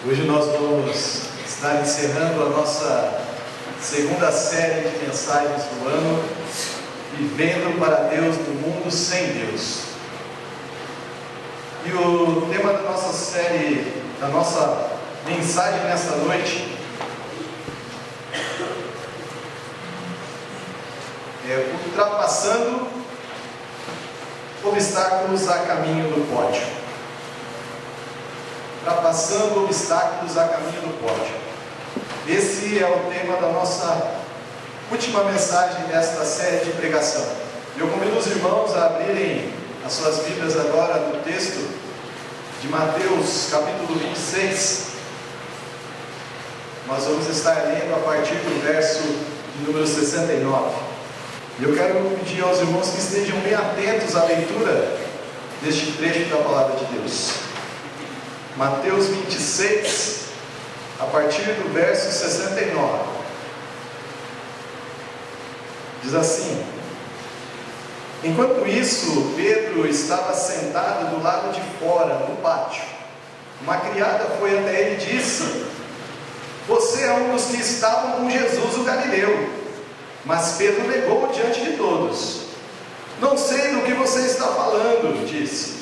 Hoje nós vamos estar encerrando a nossa segunda série de mensagens do ano, Vivendo para Deus no Mundo Sem Deus. E o tema da nossa série, da nossa mensagem nesta noite é ultrapassando obstáculos a caminho do pódio. Ultrapassando obstáculos a caminho do pódio. Esse é o tema da nossa última mensagem desta série de pregação. Eu convido os irmãos a abrirem as suas Bíblias agora no texto de Mateus, capítulo 26. Nós vamos estar lendo a partir do verso de número 69. E eu quero pedir aos irmãos que estejam bem atentos à leitura deste trecho da palavra de Deus. Mateus 26, a partir do verso 69. Diz assim: Enquanto isso, Pedro estava sentado do lado de fora, no pátio. Uma criada foi até ele e disse: Você é um dos que estavam com Jesus o Galileu. Mas Pedro negou diante de todos. Não sei do que você está falando, disse.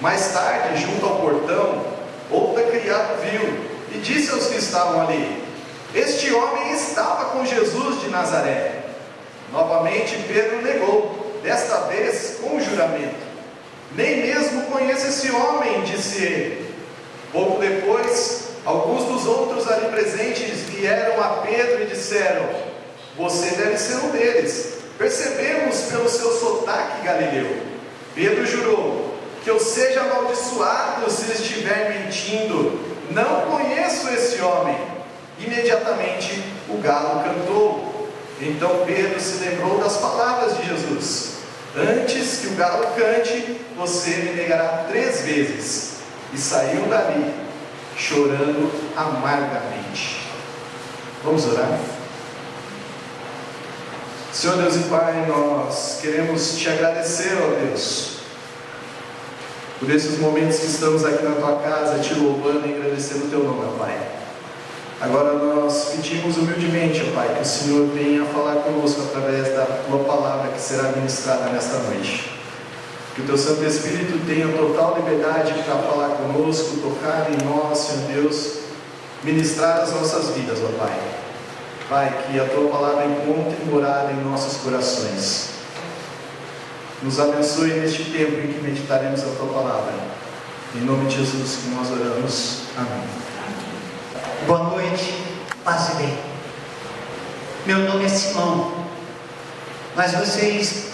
Mais tarde, junto ao portão, outra criada viu e disse aos que estavam ali: Este homem estava com Jesus de Nazaré. Novamente Pedro negou, desta vez com juramento. Nem mesmo conheço esse homem, disse ele. Pouco depois, alguns dos outros ali presentes vieram a Pedro e disseram: Você deve ser um deles. Percebemos pelo seu sotaque galileu. Pedro jurou: Que eu seja amaldiçoado se estiver mentindo. Não conheço esse homem. Imediatamente o galo cantou. Então Pedro se lembrou das palavras de Jesus: Antes que o galo cante, você me negará 3 vezes. E saiu dali, chorando amargamente. Vamos orar? Senhor Deus e Pai, nós queremos te agradecer, ó Deus, por esses momentos que estamos aqui na tua casa, te louvando e agradecendo o teu nome, ó Pai. Agora nós pedimos humildemente, ó Pai, que o Senhor venha falar conosco através da tua palavra que será ministrada nesta noite. Que o teu Santo Espírito tenha total liberdade para falar conosco, tocar em nós, Senhor Deus, ministrar as nossas vidas, ó Pai. Pai, que a tua palavra encontre morada em nossos corações. Nos abençoe neste tempo em que meditaremos a tua palavra. Em nome de Jesus que nós oramos. Amém. Boa noite, paz e bem. Meu nome é Simão, mas vocês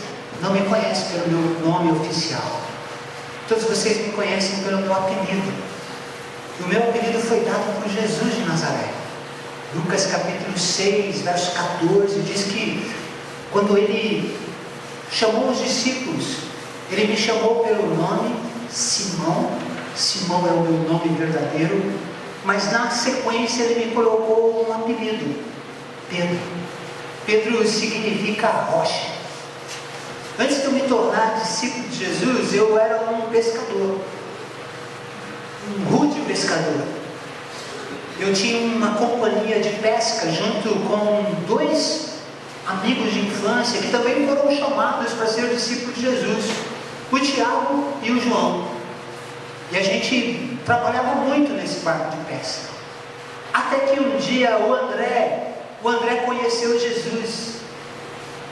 não me conhecem pelo meu nome oficial. Todos vocês me conhecem pelo meu apelido. O meu apelido foi dado por Jesus de Nazaré. Lucas capítulo 6, verso 14, diz que quando ele chamou os discípulos, ele me chamou pelo nome Simão. Simão é o meu nome verdadeiro, mas na sequência ele me colocou um apelido, Pedro. Pedro significa rocha. Antes de eu me tornar discípulo de Jesus, eu era um pescador, um rude pescador. Eu tinha uma companhia de pesca junto com 2 amigos de infância que também foram chamados para ser discípulos de Jesus, o Tiago e o João. E a gente trabalhava muito nesse barco de pesca. Até que um dia o André conheceu Jesus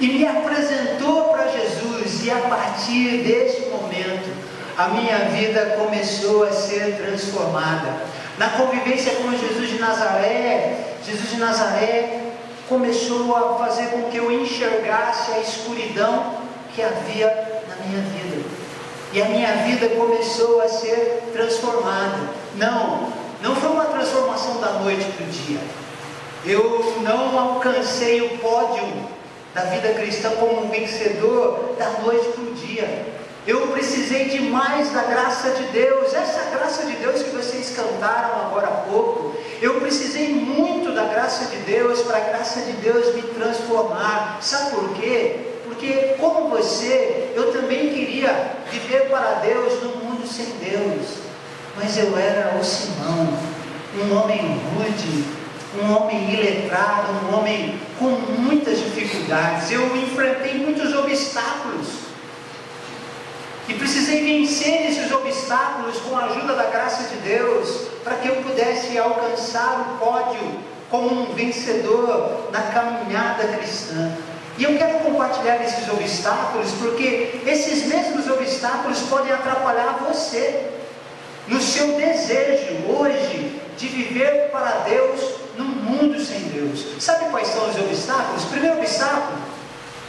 e me apresentou para Jesus, e a partir desse momento a minha vida começou a ser transformada. Na convivência com Jesus de Nazaré começou a fazer com que eu enxergasse a escuridão que havia na minha vida. E a minha vida começou a ser transformada. Não foi uma transformação da noite para o dia. Eu não alcancei o pódio da vida cristã como um vencedor da noite para o dia. Eu precisei de mais da graça de Deus, essa graça de Deus que vocês cantaram agora há pouco. Eu precisei muito da graça de Deus, para a graça de Deus me transformar. Sabe por quê? Porque como você, eu também queria viver para Deus no mundo sem Deus. Mas eu era o Simão, um homem rude, um homem iletrado, um homem com muitas dificuldades. Eu enfrentei muitos obstáculos e precisei vencer esses obstáculos com a ajuda da graça de Deus, para que eu pudesse alcançar o pódio como um vencedor na caminhada cristã. E eu quero compartilhar esses obstáculos, porque esses mesmos obstáculos podem atrapalhar você no seu desejo hoje de viver para Deus num mundo sem Deus. Sabe quais são os obstáculos? O primeiro obstáculo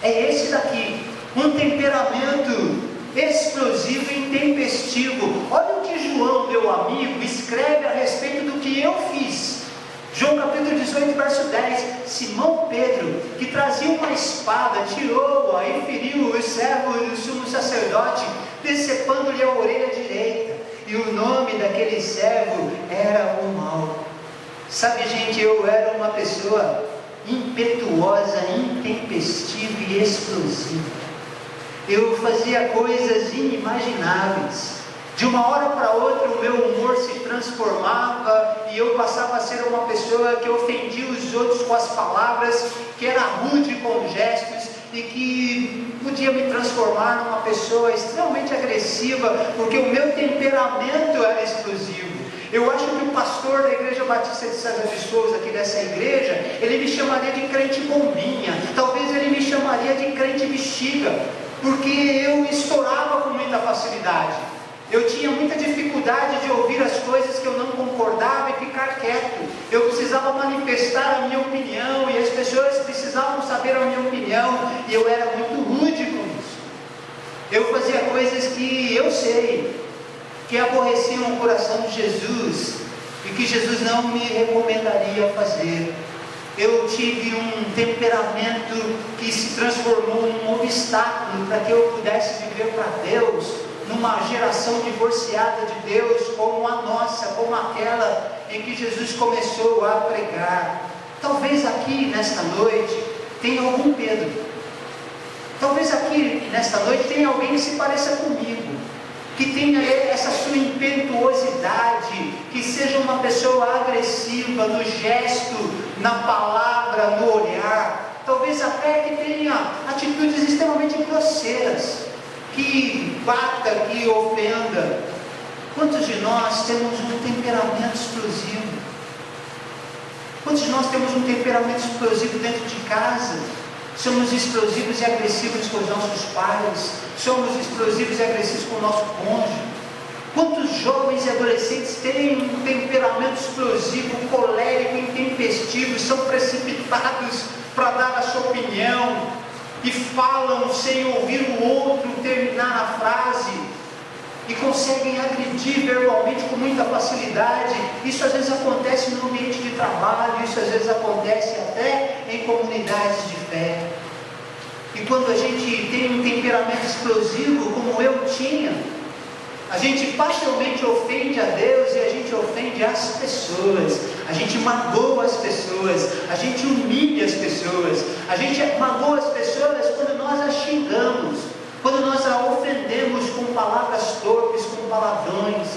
é esse daqui: um temperamento explosivo e intempestivo. Olha o que João, meu amigo, escreve a respeito do que eu fiz. João capítulo 18, verso 10: Simão Pedro, que trazia uma espada, tirou-a e feriu o servo do sumo sacerdote, decepando-lhe a orelha direita. E o nome daquele servo era o Mal. Sabe, gente, eu era uma pessoa impetuosa, intempestiva e explosiva. Eu fazia coisas inimagináveis. De uma hora para outra o meu humor se transformava e eu passava a ser uma pessoa que ofendia os outros com as palavras, que era rude com gestos e que podia me transformar numa pessoa extremamente agressiva, porque o meu temperamento era explosivo. Eu acho que o pastor da Igreja Batista de César de Souza, aqui dessa igreja, ele me chamaria de crente bombinha, talvez ele me chamaria de crente bexiga, porque eu estourava com muita facilidade. Eu tinha muita dificuldade de ouvir as coisas que eu não concordava e ficar quieto. Eu precisava manifestar a minha opinião e as pessoas precisavam saber a minha opinião, e eu era muito rude com isso. Eu fazia coisas que eu sei que aborreciam o coração de Jesus e que Jesus não me recomendaria fazer. Eu tive um temperamento que se transformou num obstáculo para que eu pudesse viver para Deus numa geração divorciada de Deus como a nossa, como aquela em que Jesus começou a pregar. Talvez aqui nesta noite tenha algum Pedro. Talvez aqui nesta noite tenha alguém que se pareça comigo, que tenha essa sua impetuosidade, que seja uma pessoa agressiva no gesto, na palavra, no olhar. Talvez até que tenha atitudes extremamente grosseiras, que bata, que ofenda. Quantos de nós temos um temperamento explosivo? Quantos de nós temos um temperamento explosivo dentro de casa? Somos explosivos e agressivos com os nossos pais, somos explosivos e agressivos com o nosso cônjuge. Quantos jovens e adolescentes têm um temperamento explosivo, colérico, intempestivo, são precipitados para dar a sua opinião e falam sem ouvir o outro terminar a frase e conseguem agredir verbalmente com muita facilidade. Isso às vezes acontece no ambiente de trabalho, isso às vezes acontece até em comunidades de fé. E quando a gente tem um temperamento explosivo como eu tinha, a gente facilmente ofende a Deus e a gente ofende as pessoas, a gente magoa as pessoas, a gente humilha as pessoas, a gente magoa as pessoas quando nós as xingamos, quando nós a ofendemos com palavras torpes, com palavrões.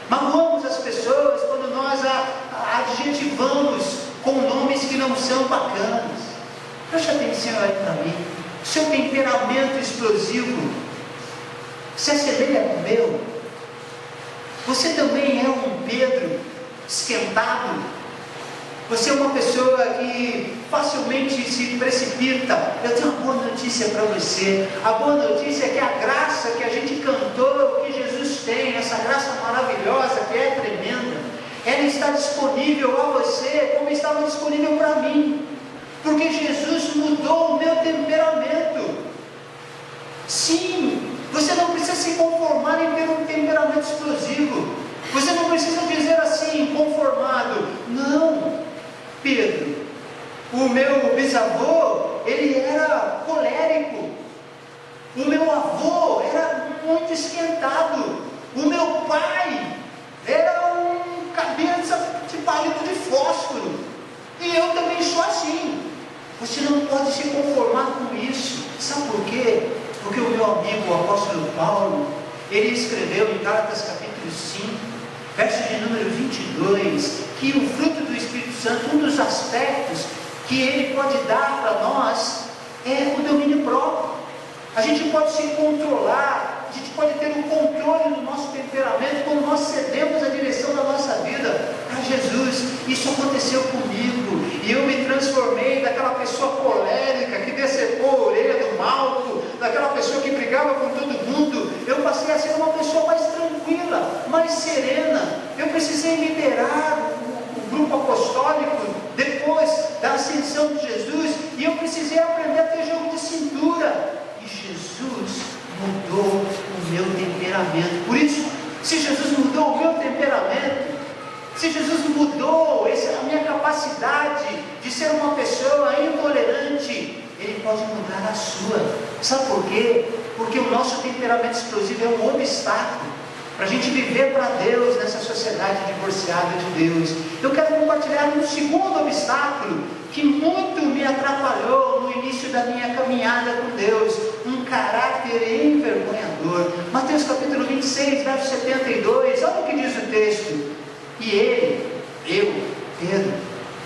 Magoamos as pessoas quando nós a adjetivamos com nomes que não são bacanas. Preste atenção aí para mim. Seu temperamento explosivo se assemelha ao meu? Você também é um Pedro esquentado? Você é uma pessoa que facilmente se precipita? Eu tenho uma boa notícia para você. A boa notícia é que a graça que a gente cantou, que Jesus tem, essa graça maravilhosa que é tremenda, ela está disponível a você como estava disponível para mim, porque Jesus mudou o meu temperamento. Sim, você não precisa se conformar em ter um temperamento explosivo. Você não precisa dizer assim, conformado. Não, Pedro, o meu bisavô, ele era colérico. O meu avô era muito esquentado. O meu pai era um cabeça de palito de fósforo. E eu também sou assim. Você não pode se conformar com isso. Sabe por quê? Porque o meu amigo, o apóstolo Paulo, ele escreveu em Gálatas capítulo 5, verso de número 22, que o fruto do Espírito Santo, um dos aspectos que ele pode dar para nós é o domínio próprio. A gente pode se controlar, a gente pode ter o controle do nosso temperamento quando nós cedemos a direção da nossa vida a Jesus. Isso aconteceu comigo e eu me transformei daquela pessoa colérica que decepou a orelha do malco, daquela pessoa que brigava com todo mundo. Eu passei a ser uma pessoa mais tranquila, mais serena. Eu precisei liderar o grupo apostólico depois da ascensão de Jesus e eu precisei aprender a ter jogo de cintura. Jesus mudou o meu temperamento. Por isso, se Jesus mudou o meu temperamento, se Jesus mudou a minha capacidade de ser uma pessoa intolerante, Ele pode mudar a sua. Sabe por quê? Porque o nosso temperamento explosivo é um obstáculo para a gente viver para Deus nessa sociedade divorciada de Deus. Eu quero compartilhar um segundo obstáculo que muito me atrapalhou no início da minha caminhada com Deus, um caráter envergonhador. Mateus capítulo 26, verso 72, olha o que diz o texto. E ele, Pedro,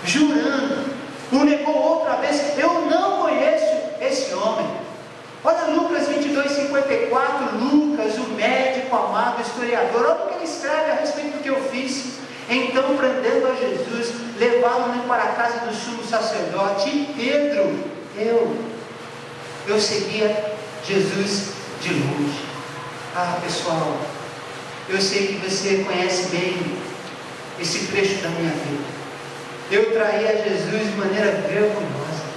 jurando, o negou outra vez: eu não conheço esse homem. Olha Lucas 22, 54, Lucas, o médico amado, historiador, olha o que ele escreve a respeito do que eu fiz. Então, prendendo a Jesus, levaram-no para a casa do sumo sacerdote. E Pedro, eu seguia Jesus de longe. Pessoal, eu sei que você conhece bem esse trecho da minha vida. Eu traí a Jesus de maneira vergonhosa.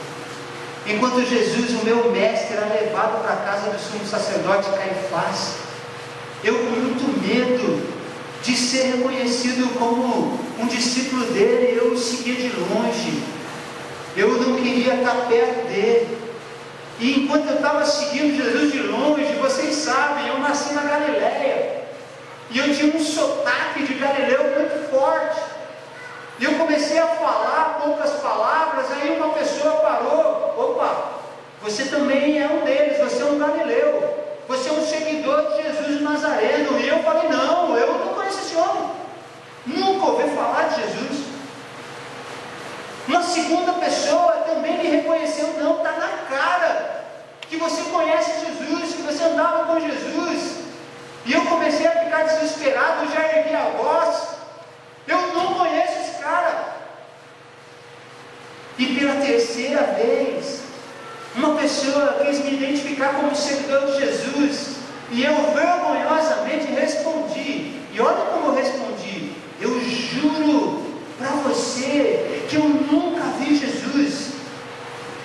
Enquanto Jesus, o meu mestre, era levado para a casa do sumo sacerdote Caifás, eu com muito medo de ser reconhecido como um discípulo dele, eu o seguia de longe. Eu não queria estar perto dele. E enquanto eu estava seguindo Jesus de longe, vocês sabem, eu nasci na Galileia. E eu tinha um sotaque de galileu muito forte. E eu comecei a falar poucas palavras, aí uma pessoa parou: opa, você também é um deles, você é um galileu. Você é um seguidor de Jesus de Nazareno. E eu falei: não, eu não conheço esse homem, nunca ouvi falar de Jesus. Uma segunda pessoa também me reconheceu: não, está na cara que você conhece Jesus, que você andava com Jesus. E eu comecei a ficar desesperado, já ergui a voz: eu não conheço esse cara. E pela terceira vez, uma pessoa quis me identificar como seguidor de Jesus, e eu vergonhosamente respondi. E olha como eu respondi: eu juro para você que eu nunca vi Jesus.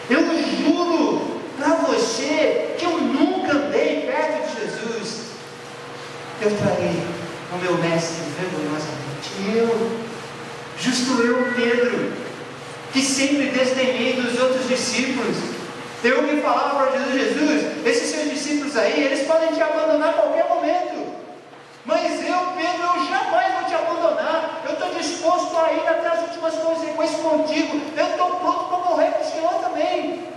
Eu juro para você que eu nunca andei perto de Jesus. Eu traí o meu mestre vergonhosamente. Justo eu, Pedro, que sempre desdenhei dos outros discípulos. Eu me falava para Jesus: esses seus discípulos aí, eles podem te abandonar a qualquer momento, mas eu, Pedro, eu jamais vou te abandonar. Eu estou disposto a ir até as últimas consequências contigo. Eu estou pronto para morrer com o Senhor também.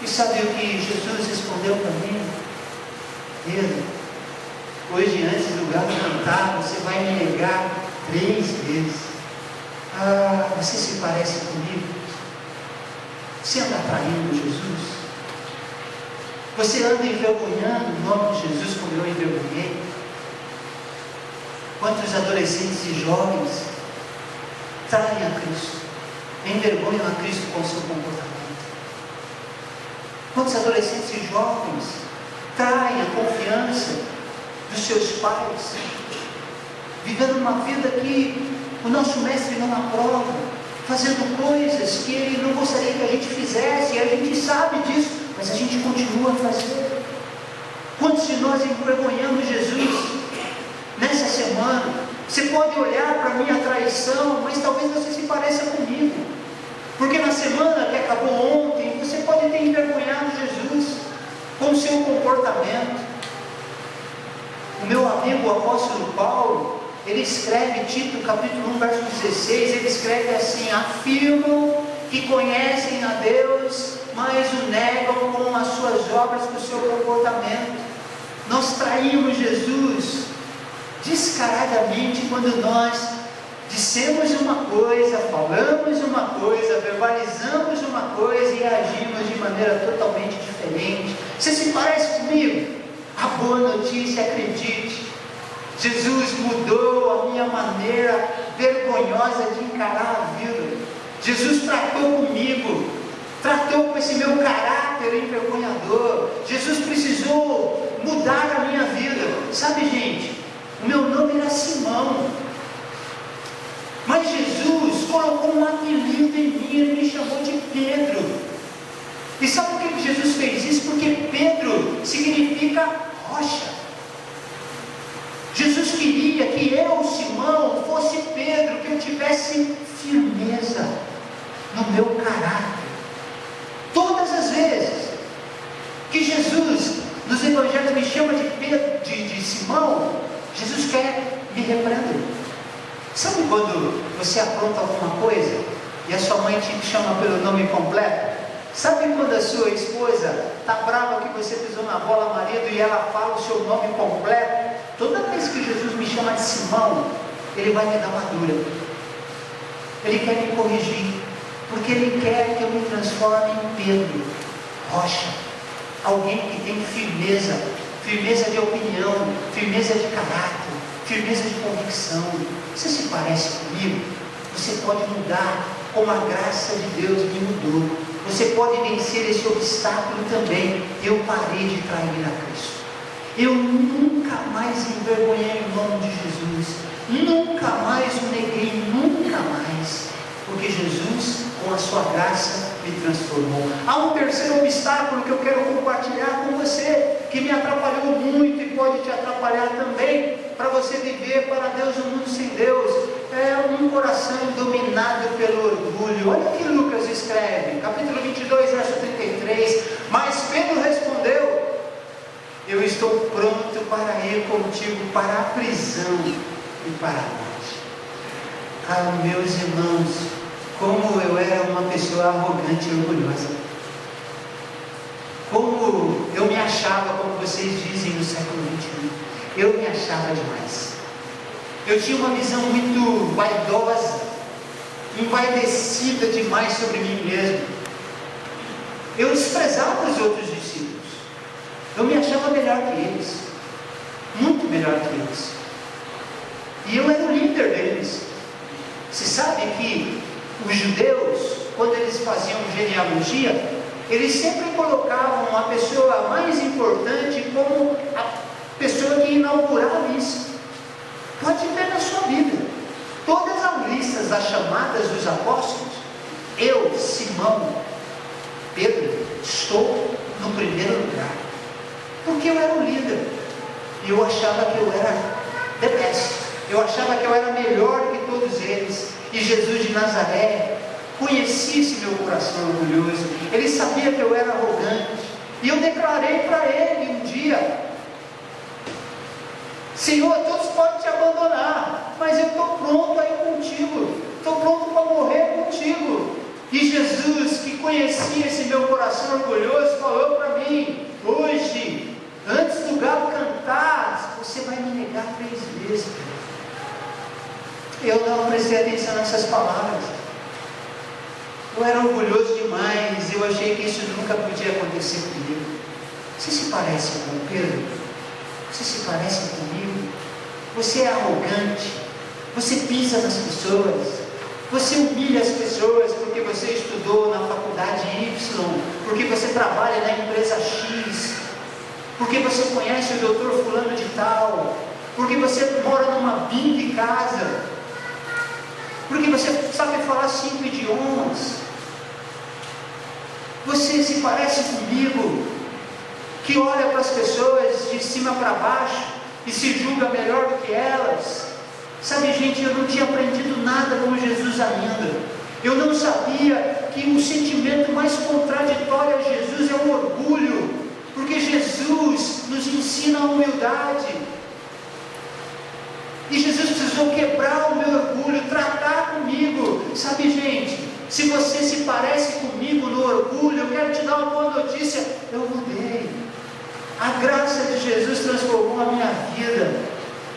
E sabe o que Jesus respondeu para mim? Pedro, hoje antes do galo cantar, você vai me negar 3 vezes. Você se parece comigo? Você anda traindo Jesus? Você anda envergonhando o nome de Jesus como eu envergonhei? Quantos adolescentes e jovens traem a Cristo, envergonham a Cristo com o seu comportamento? Quantos adolescentes e jovens traem a confiança dos seus pais, vivendo uma vida que o nosso mestre não aprova, fazendo coisas que ele não gostaria que a gente fizesse, e a gente sabe disso, mas a gente continua a fazer. Quantos de nós envergonhamos Jesus nessa semana? Você pode olhar para a minha traição, mas talvez você se pareça comigo, porque na semana que acabou ontem, você pode ter envergonhado Jesus com o seu comportamento. O meu amigo o apóstolo Paulo, ele escreve, Tito capítulo 1, verso 16, ele escreve assim: afirmam que conhecem a Deus, mas o negam com as suas obras, com o seu comportamento. Nós traímos Jesus descaradamente quando nós dissemos uma coisa, falamos uma coisa, verbalizamos uma coisa e agimos de maneira totalmente diferente. Você se parece comigo? A boa notícia, acredite, Jesus mudou a minha maneira vergonhosa de encarar a vida. Jesus tratou comigo, tratou com esse meu caráter envergonhador. Jesus precisou mudar a minha vida. Sabe, gente, o meu nome era Simão, mas Jesus colocou um apelido em mim, ele me chamou de Pedro. E sabe por que Jesus fez isso? Porque Pedro significa rocha. Jesus queria que eu, Simão, fosse Pedro, que eu tivesse firmeza no meu caráter. Todas as vezes que Jesus nos evangelhos me chama de Pedro, de Simão, Jesus quer me repreender. Sabe quando você apronta alguma coisa e a sua mãe te chama pelo nome completo? Sabe quando a sua esposa está brava que você pisou na bola, marido, e ela fala o seu nome completo? Toda vez que Jesus me chama de Simão, ele vai me dar uma dura. Ele quer me corrigir, porque ele quer que eu me transforme em Pedro, rocha, alguém que tem firmeza, firmeza de opinião, firmeza de caráter, firmeza de convicção. Você se parece comigo? Você pode mudar como a graça de Deus me mudou. Você pode vencer esse obstáculo também. Eu parei de trair a Cristo. Eu nunca mais envergonhei o nome de Jesus. Nunca mais o neguei, nunca mais. Porque Jesus, com a sua graça, me transformou. Há um terceiro obstáculo que eu quero compartilhar com você, que me atrapalhou muito e pode te atrapalhar também, para você viver para Deus um mundo sem Deus. É um coração dominado pelo orgulho. Olha o que Lucas escreve, capítulo 22, verso 33. Mas Pedro respondeu: eu estou pronto para ir contigo para a prisão e para a morte. Ah, meus irmãos, como eu era uma pessoa arrogante e orgulhosa. Como eu me achava, como vocês dizem no século XXI. Eu me achava demais. Eu tinha uma visão muito vaidosa, envaidecida demais sobre mim mesmo. Eu desprezava os outros discípulos. Eu me achava melhor que eles, muito melhor que eles. E eu era o líder deles. Você sabe que os judeus, quando eles faziam genealogia, eles sempre colocavam a pessoa mais importante como a pessoa que inaugurava isso. Pode ver na sua Bíblia, todas as listas das chamadas dos apóstolos, eu, Simão, Pedro, estou no primeiro lugar, porque eu era o líder, e eu achava que eu era the best, eu achava que eu era melhor que todos eles. E Jesus de Nazaré conhecia esse meu coração orgulhoso, ele sabia que eu era arrogante, e eu declarei para ele um dia: Senhor, todos podem te abandonar, mas eu estou pronto a ir contigo, estou pronto para morrer contigo. E Jesus, que conhecia esse meu coração orgulhoso, falou para mim: hoje, antes do galo cantar, você vai me negar 3 vezes. Eu não prestei atenção nessas palavras. Eu era orgulhoso demais, eu achei que isso nunca podia acontecer comigo. Você se parece com Pedro? Você se parece comigo? Você é arrogante, você pisa nas pessoas, você humilha as pessoas porque você estudou na faculdade Y, porque você trabalha na empresa X, porque você conhece o doutor fulano de tal, porque você mora numa big casa, porque você sabe falar 5 idiomas. Você se parece comigo, que olha para as pessoas de cima para baixo e se julga melhor do que elas. Sabe, gente, eu não tinha aprendido nada com Jesus ainda. Eu não sabia que o sentimento mais contraditório a Jesus é o orgulho, porque Jesus nos ensina a humildade. E Jesus precisou quebrar o meu orgulho, tratar comigo. Sabe, gente, se você se parece comigo no orgulho, eu quero te dar uma boa notícia: eu mudei. A graça de Jesus transformou a minha vida.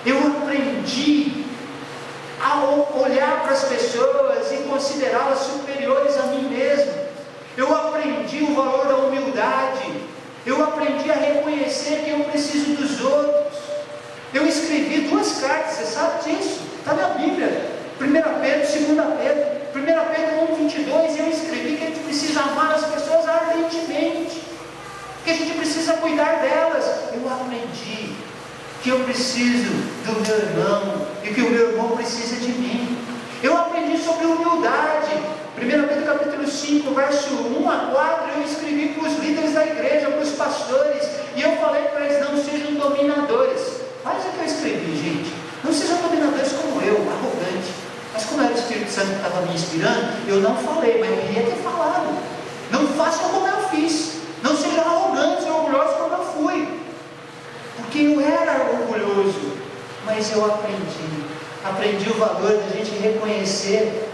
Eu aprendi a olhar para as pessoas e considerá-las superiores a mim mesmo. Eu aprendi o valor da humildade. Eu aprendi a reconhecer que eu preciso dos outros. Eu escrevi 2 cartas, você sabe disso, está na Bíblia. 1 Pedro, 2 Pedro. 1 Pedro 1,22, eu escrevi que a gente precisa amar as pessoas ardentemente, que a gente precisa cuidar delas. Eu aprendi que eu preciso do meu irmão e que o meu irmão precisa de mim. Eu aprendi sobre humildade. 1 Pedro capítulo 5, verso 1 a 4, eu escrevi para os líderes da igreja, para os pastores, e eu falei para eles: não sejam dominadores. Faz o que eu escrevi, gente. Não sejam dominadores como eu, arrogante. Mas como era o Espírito Santo que estava me inspirando, eu não falei, mas eu queria ter falado. Não façam como eu fiz. Não sejam arrogantes e orgulhosos como eu fui. Porque eu era orgulhoso, mas eu aprendi o valor da gente reconhecer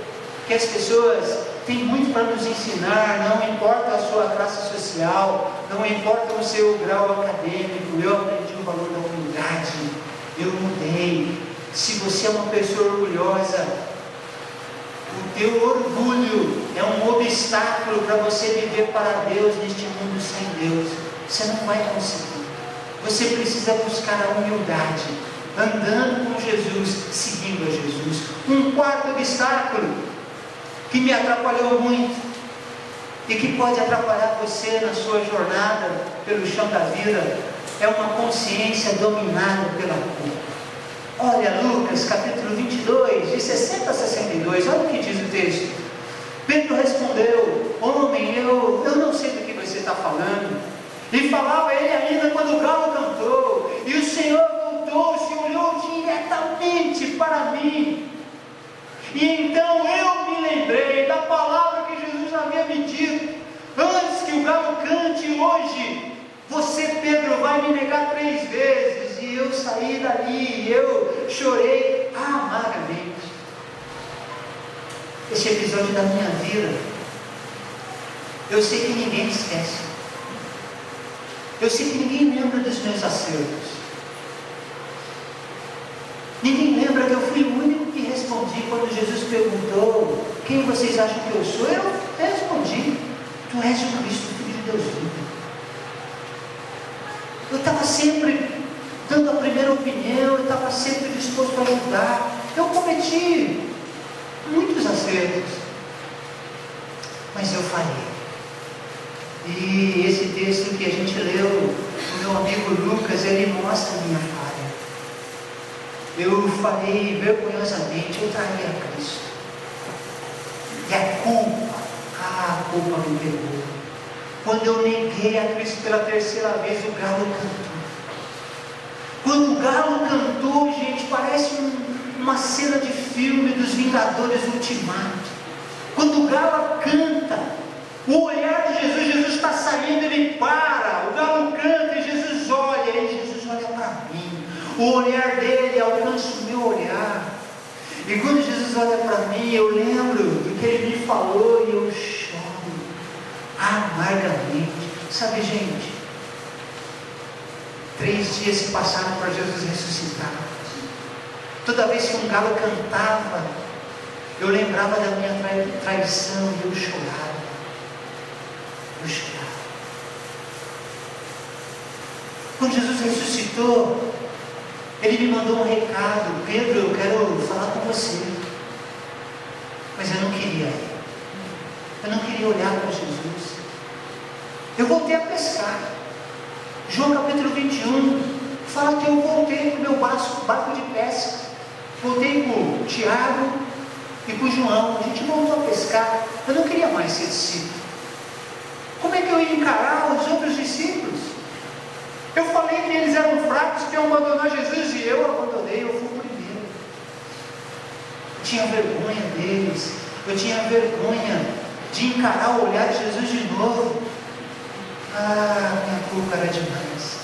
que as pessoas têm muito para nos ensinar, não importa a sua classe social, não importa o seu grau acadêmico. Eu aprendi o valor da humildade, eu mudei. Se você é uma pessoa orgulhosa, o teu orgulho é um obstáculo para você viver para Deus neste mundo sem Deus. Você não vai conseguir. Você precisa buscar a humildade, andando com Jesus, seguindo a Jesus. Um quarto obstáculo que me atrapalhou muito e que pode atrapalhar você na sua jornada pelo chão da vida é uma consciência dominada pela culpa. Olha Lucas capítulo 22, de 60 a 62, olha o que diz o texto. Pedro respondeu: homem, eu não sei do que você está falando. E falava ele ainda quando o galo cantou, e o Senhor voltou-se e olhou diretamente para mim. E então eu me lembrei da palavra que Jesus havia me dito: antes que o galo cante hoje, você, Pedro, vai me negar 3 vezes. E eu saí dali, e eu chorei amargamente. Esse episódio da minha vida, eu sei que ninguém esquece. Eu sei que ninguém lembra dos meus acertos. Ninguém lembra que eu fui o único que respondi quando Jesus perguntou: quem vocês acham que eu sou? Eu respondi: tu és o Cristo, Filho de Deus vivo. Eu estava sempre dando a primeira opinião, eu estava sempre disposto a ajudar. Eu cometi muitos acertos, mas eu falhei. E esse texto que a gente leu, o meu amigo Lucas, ele mostra a minha falha. Eu falei vergonhosamente, eu traí a Cristo. E a culpa me pegou. Quando eu neguei a Cristo pela 3ª vez, o galo cantou. Quando o galo cantou, gente, parece uma cena de filme dos Vingadores Ultimato. Quando o galo canta, o olhar de Jesus está saindo, ele para, o galo canta e Jesus olha, e Jesus olha para mim. O olhar dele alcança o meu olhar. E quando Jesus olha para mim, eu lembro do que ele me falou e eu choro amargamente. Sabe, gente, 3 dias se passaram para Jesus ressuscitar. Toda vez que um galo cantava, eu lembrava da minha traição e eu chorava. Quando Jesus ressuscitou, ele me mandou um recado: Pedro, eu quero falar com você. Mas eu não queria ir. Eu não queria olhar para Jesus. Eu voltei a pescar. João capítulo 21 fala que eu voltei para o meu barco de pesca. Voltei com o Tiago e com o João. A gente voltou a pescar. Eu não queria mais ser discípulo. Como é que eu ia encarar os outros discípulos? Eu falei que eles eram fracos, que iam abandonar Jesus, e eu abandonei, eu fui o primeiro. Eu tinha vergonha deles, eu tinha vergonha de encarar o olhar de Jesus de novo. Minha culpa era demais.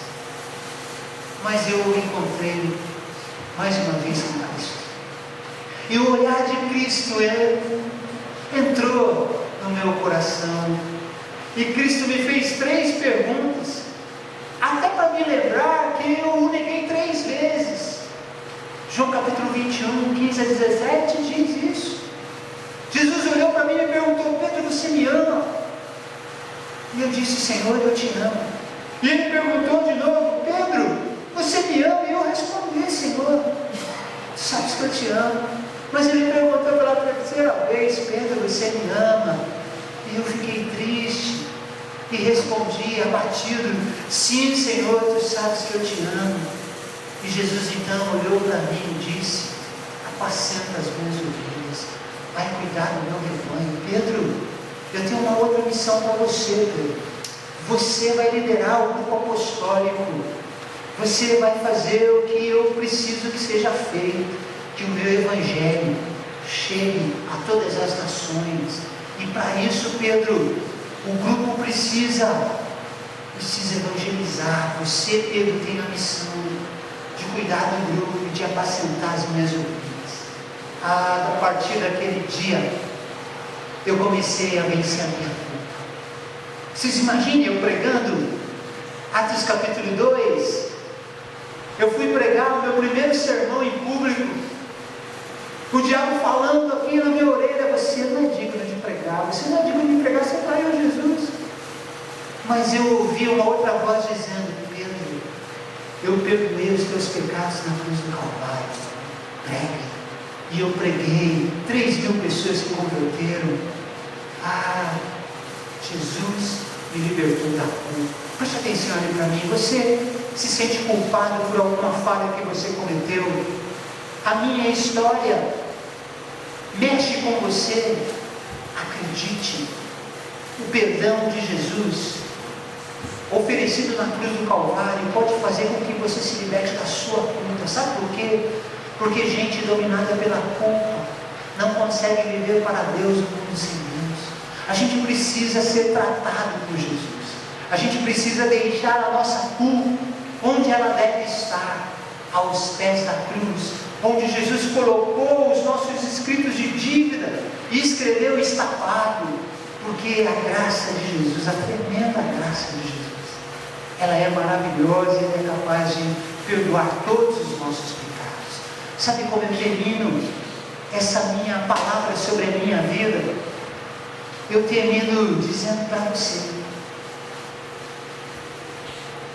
Mas eu encontrei mais uma vez com Cristo. E o olhar de Cristo entrou no meu coração. E Cristo me fez 3 perguntas, até para me lembrar que eu o neguei 3 vezes. João capítulo 21, 15 a 17 diz isso. Jesus olhou para mim e perguntou: Pedro, você me ama? E eu disse: Senhor, eu te amo. E ele perguntou de novo: Pedro, você me ama? E eu respondi: Senhor, tu sabes que eu te amo. Mas ele perguntou pela terceira vez: Pedro, você me ama? E eu fiquei triste e respondi abatido: sim, Senhor, tu sabes que eu te amo. E Jesus então olhou para mim e disse: apacenta as minhas ovelhas, vai cuidar do meu rebanho. Pedro, eu tenho uma outra missão para você, Pedro. Você vai liderar o grupo apostólico. Você vai fazer o que eu preciso que seja feito, que o meu evangelho chegue a todas as nações. E para isso, Pedro, o grupo precisa evangelizar. Você, Pedro, tem a missão de cuidar do grupo e de apacentar as minhas ovelhas. A partir daquele dia, eu comecei a vencer a minha culpa. Vocês imaginem eu pregando Atos capítulo 2. Eu fui pregar o meu primeiro sermão em público, o diabo falando aqui na minha orelha: você não é digno de pregar, você não é digno de pregar, você traiu Jesus. Mas eu ouvi uma outra voz dizendo: Pedro, eu perdoei os teus pecados na cruz do Calvário, pregue. E eu preguei, 3.000 pessoas se converteram. Jesus me libertou da culpa. Preste atenção ali para mim. Você se sente culpado por alguma falha que você cometeu? A minha história mexe com você? Acredite, o perdão de Jesus oferecido na cruz do Calvário pode fazer com que você se liberte da sua culpa. Sabe por quê? Porque gente dominada pela culpa não consegue viver para Deus no mundo sem Deus. A gente precisa ser tratado por Jesus. A gente precisa deixar a nossa culpa onde ela deve estar, aos pés da cruz, onde Jesus colocou os nossos escritos de dívida e escreveu: está pago. Porque a graça de Jesus, a tremenda graça de Jesus, ela é maravilhosa e ela é capaz de perdoar todos os nossos pecados. Sabe como eu termino essa minha palavra sobre a minha vida? Eu termino dizendo para você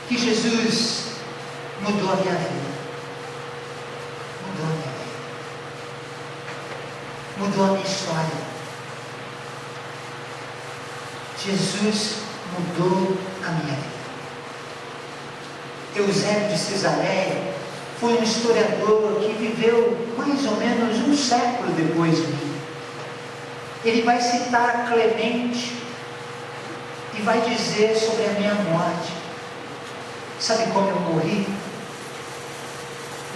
que Jesus mudou a minha vida. Mudou a minha vida. Mudou a minha história. Jesus mudou a minha vida. Eusébio de Cesareia foi um historiador que viveu mais ou menos um século depois de mim. Ele vai citar Clemente e vai dizer sobre a minha morte. Sabe como eu morri?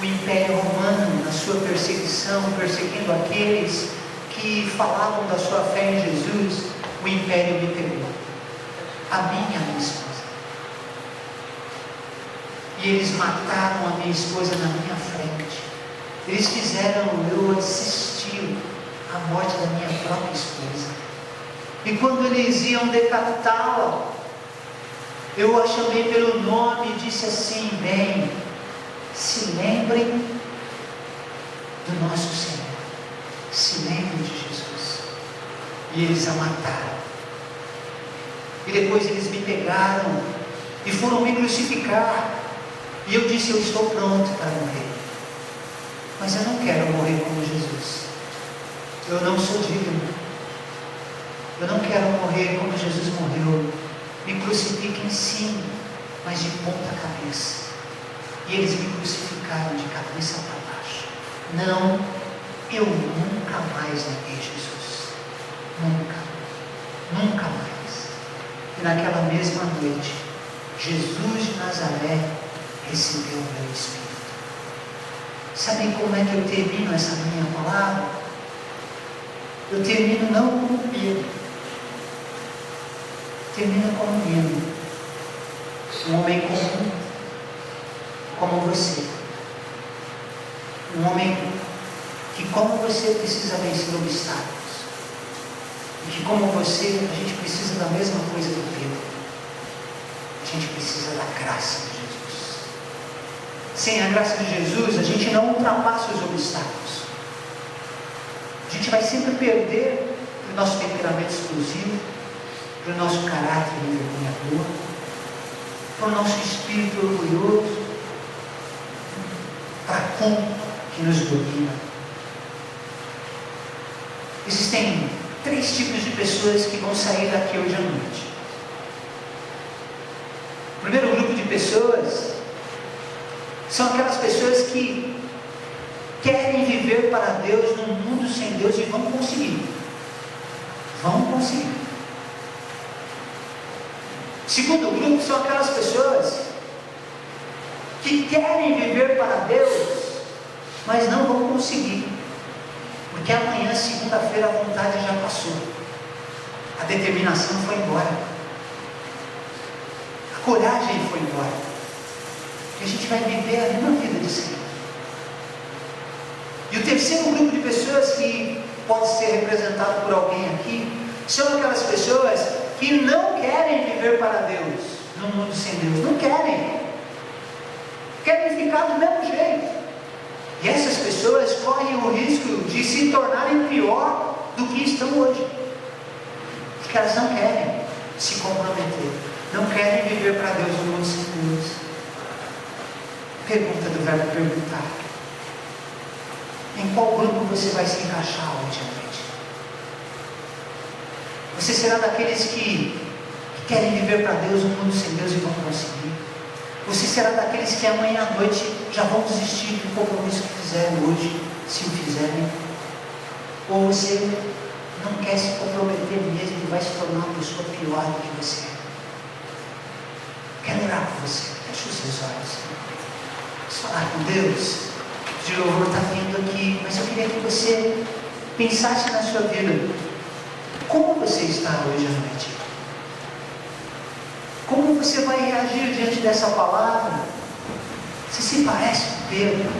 O Império Romano, na sua perseguição, perseguindo aqueles que falavam da sua fé em Jesus, o Império me pegou. A minha esposa. E eles mataram a minha esposa na minha frente. Eles fizeram eu assistir à morte da minha própria esposa. E quando eles iam decapitá-la, eu a chamei pelo nome e disse assim: bem, se lembrem do nosso Senhor, se lembrem de Jesus. E eles a mataram. E depois eles me pegaram e foram me crucificar. E eu disse: eu estou pronto para morrer, mas eu não quero morrer como Jesus. Eu não sou digno. Eu não quero morrer como Jesus morreu. Me crucifiquem sim, mas de ponta cabeça. E eles me crucificaram de cabeça para baixo. Não, eu nunca mais neguei Jesus. Nunca. Nunca mais. E naquela mesma noite, Jesus de Nazaré recebeu o meu Espírito. Sabem como é que eu termino essa minha palavra? Eu termino não como Pedro, termino como Nino, um homem comum, como você, um homem que, como você, precisa vencer obstáculos, e que, como você, a gente precisa da mesma coisa do Pedro. A gente precisa da graça de Jesus. Sem a graça de Jesus, a gente não ultrapassa os obstáculos. A gente vai sempre perder o nosso temperamento explosivo, para o nosso caráter envergonhador, para o nosso espírito orgulhoso, para a culpa que nos domina. Existem 3 tipos de pessoas que vão sair daqui hoje à noite. O primeiro grupo de pessoas são aquelas pessoas que querem viver para Deus num mundo sem Deus e vão conseguir. Vão conseguir. Segundo grupo são aquelas pessoas que querem viver para Deus, mas não vão conseguir, porque amanhã, segunda-feira, a vontade já passou, a determinação foi embora, a coragem foi embora, e a gente vai viver a mesma vida de sempre. E o terceiro grupo de pessoas que pode ser representado por alguém aqui são aquelas pessoas que não querem viver para Deus num mundo sem Deus, não querem ficar do mesmo jeito. E essas pessoas correm o risco de se tornarem pior do que estão hoje, porque elas não querem se comprometer, não querem viver para Deus no mundo sem Deus. Pergunta do verbo perguntar: em qual grupo você vai se encaixar hoje à noite? Você será daqueles que querem viver para Deus no mundo sem Deus e vão conseguir? Você será daqueles que amanhã à noite já vão desistir do compromisso que fizeram hoje, se o fizerem? Ou você não quer se comprometer mesmo e vai se tornar uma pessoa pior do que você é? Quero orar por você. Feche os seus olhos. Vamos falar com Deus. O de louvor está vindo aqui, mas eu queria que você pensasse na sua vida. Como você está hoje à noite? Como você vai reagir diante dessa palavra? Você se parece com Pedro?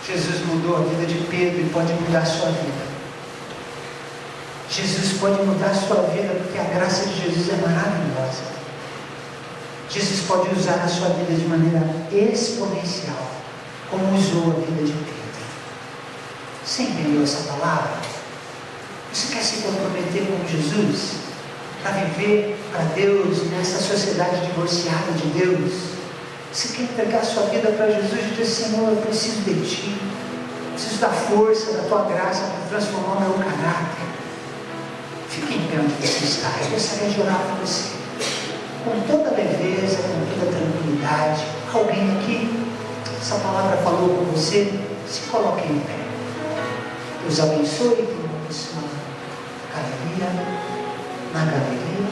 Jesus mudou a vida de Pedro e pode mudar a sua vida. Jesus pode mudar a sua vida porque a graça de Jesus é maravilhosa. Jesus pode usar a sua vida de maneira exponencial, como usou a vida de Pedro. Você entendeu essa palavra? Você quer se comprometer com Jesus para viver para Deus nessa sociedade divorciada de Deus? Você quer entregar sua vida para Jesus e dizer: Senhor, eu preciso de Ti, preciso da força da Tua graça para transformar o meu caráter? Fique em pé onde você está. Eu gostaria de orar por você com toda leveza, com toda tranquilidade. Alguém aqui, essa palavra falou com você? Se coloque em pé. Deus abençoe. Tem uma pessoa na galeria. Na galeria.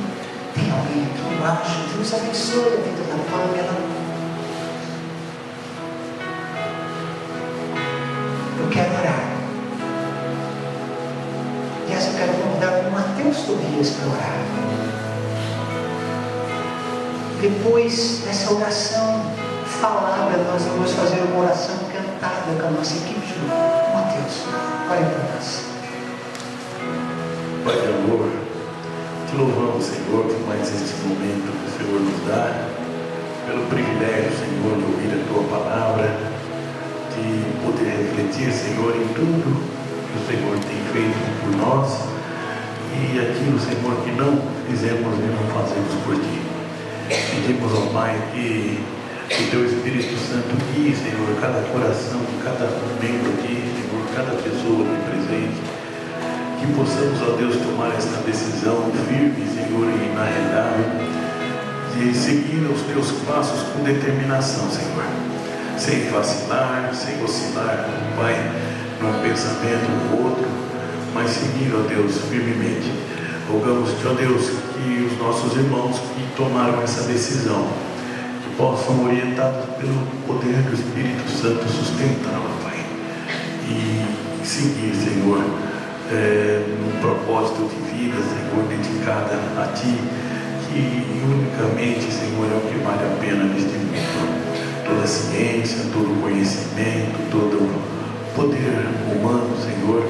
Tem alguém aqui embaixo. Deus abençoe a vida da Pamela. Eu quero orar. Aliás, eu quero convidar o Mateus Tobias para orar. Depois dessa oração falada, nós vamos fazer uma oração cantada com a nossa equipe de novo. Mateus, ore para nós. Pai de amor, te louvamos, Senhor, por mais este momento que o Senhor nos dá, pelo privilégio, Senhor, de ouvir a Tua palavra, de poder refletir, Senhor, em tudo que o Senhor tem feito por nós e aquilo, Senhor, que não fizemos e não fazemos por Ti. Pedimos ao Pai que o Teu Espírito Santo guie, Senhor, cada coração, cada membro aqui, Senhor, cada pessoa aqui presente, que possamos, ó Deus, tomar esta decisão firme, Senhor, e inarredável, de seguir os Teus passos com determinação, Senhor, sem vacilar, sem oscilar, Pai, num pensamento ou outro, mas seguir, ó Deus, firmemente. Rogamos-te, ó Deus, que os nossos irmãos que tomaram essa decisão, que possam, orientados pelo poder do Espírito Santo, sustentá-la, Pai, e seguir, Senhor, num propósito de vida, Senhor, dedicada a Ti, que unicamente, Senhor, é o que vale a pena neste mundo. Toda a ciência, todo o conhecimento, todo o poder humano, Senhor,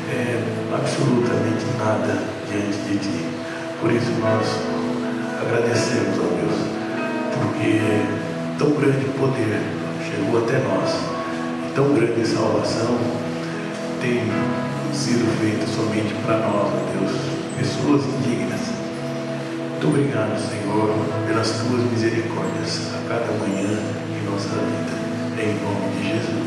é absolutamente nada diante de Ti. Por isso nós agradecemos, ó Deus, porque tão grande poder chegou até nós, e tão grande salvação tem sido feita somente para nós, ó Deus, pessoas indignas. Muito obrigado, Senhor, pelas tuas misericórdias a cada manhã em nossa vida, em nome de Jesus.